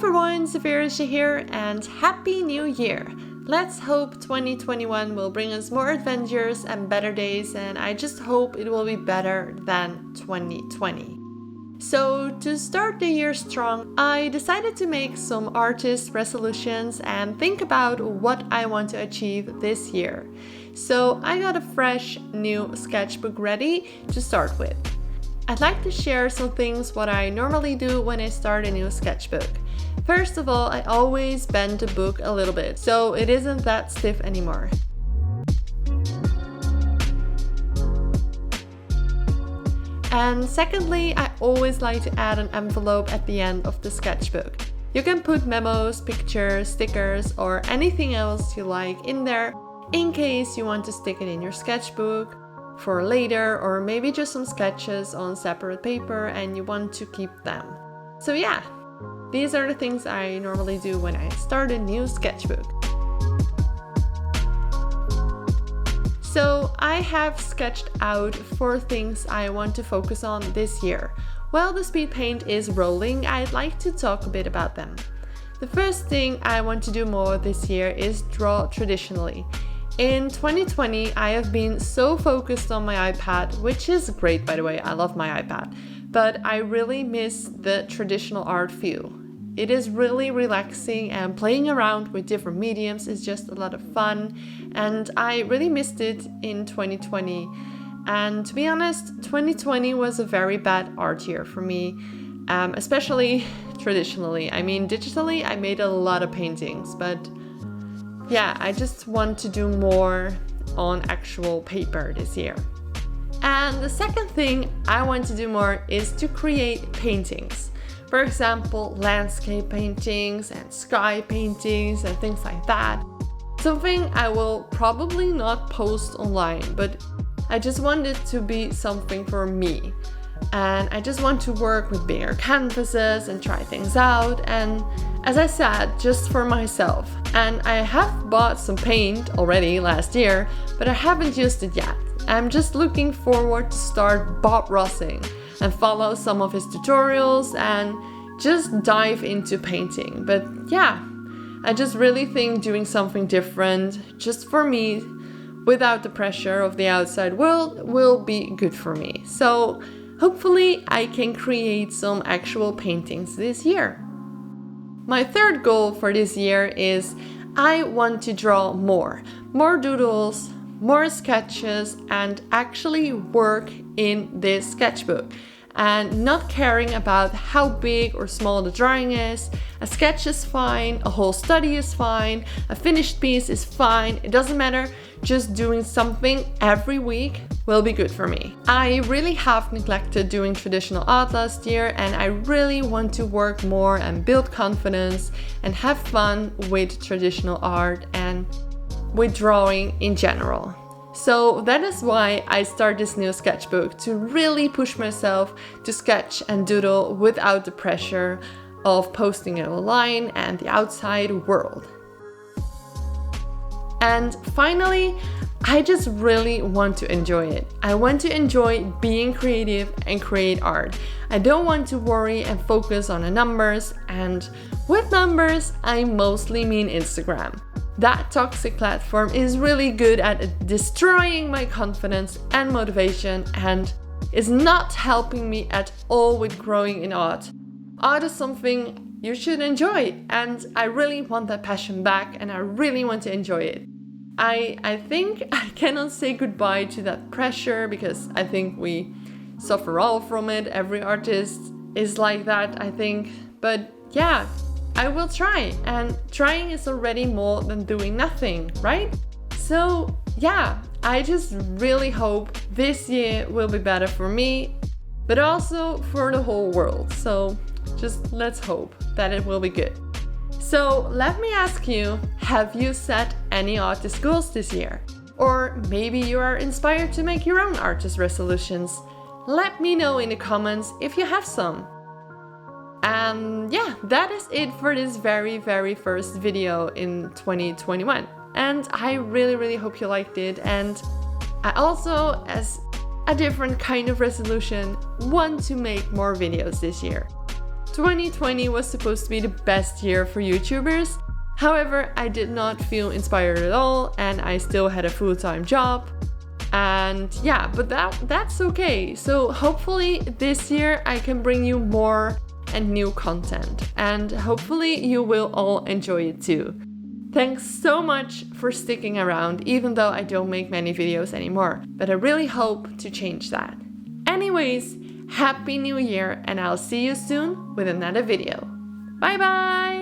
everyone, Saviroosje here and Happy New Year! Let's hope 2021 will bring us more adventures and better days, and I just hope it will be better than 2020. So to start the year strong, I decided to make some artist resolutions and think about what I want to achieve this year. So I got a fresh new sketchbook ready to start with. I'd like to share some things what I normally do when I start a new sketchbook. First of all, I always bend the book a little bit, so it isn't that stiff anymore. And secondly, I always like to add an envelope at the end of the sketchbook. You can put memos, pictures, stickers, or anything else you like in there in case you want to stick it in your sketchbook for later, or maybe just some sketches on separate paper and you want to keep them. So yeah, these are the things I normally do when I start a new sketchbook. So I have sketched out 4 things I want to focus on this year. While the speed paint is rolling, I'd like to talk a bit about them. The first thing I want to do more this year is draw traditionally. In 2020, I have been so focused on my iPad, which is great by the way, I love my iPad, but I really miss the traditional art feel. It is really relaxing and playing around with different mediums is just a lot of fun, and I really missed it in 2020. And to be honest, 2020 was a very bad art year for me, especially traditionally. I mean, digitally I made a lot of paintings, but yeah, I just want to do more on actual paper this year. And the second thing I want to do more is to create paintings. For example, landscape paintings and sky paintings and things like that. Something I will probably not post online, but I just want it to be something for me. And I just want to work with bigger canvases and try things out, and as I said, just for myself. And I have bought some paint already last year, but I haven't used it yet. I'm just looking forward to start Bob Rossing and follow some of his tutorials and just dive into painting. But yeah, I just really think doing something different just for me without the pressure of the outside world will be good for me. So hopefully I can create some actual paintings this year. My third goal for this year is I want to draw more doodles, more sketches, and actually work in this sketchbook. And not caring about how big or small the drawing is. A sketch is fine, a whole study is fine, a finished piece is fine, it doesn't matter. Just doing something every week will be good for me. I really have neglected doing traditional art last year, and I really want to work more and build confidence and have fun with traditional art and with drawing in general. So that is why I start this new sketchbook, to really push myself to sketch and doodle without the pressure of posting it online and the outside world. And finally, I just really want to enjoy it. I want to enjoy being creative and create art. I don't want to worry and focus on the numbers, and with numbers, I mostly mean Instagram. That toxic platform is really good at destroying my confidence and motivation and is not helping me at all with growing in art. Art is something you should enjoy, and I really want that passion back, and I really want to enjoy it. I think I cannot say goodbye to that pressure, because I think we suffer all from it. Every artist is like that, I think. But yeah, I will try, and trying is already more than doing nothing, right? So yeah, I just really hope this year will be better for me, but also for the whole world. So just let's hope that it will be good. So let me ask you, have you set any artist goals this year? Or maybe you are inspired to make your own artist resolutions. Let me know in the comments if you have some. And yeah, that is it for this very first video in 2021. And I really hope you liked it. And I also, as a different kind of resolution, want to make more videos this year. 2020 was supposed to be the best year for YouTubers. However, I did not feel inspired at all and I still had a full-time job. And yeah, but that's okay. So hopefully this year I can bring you more and new content, and hopefully you will all enjoy it too. Thanks so much for sticking around, even though I don't make many videos anymore, but I really hope to change that. Anyways, Happy New Year, and I'll see you soon with another video. Bye bye!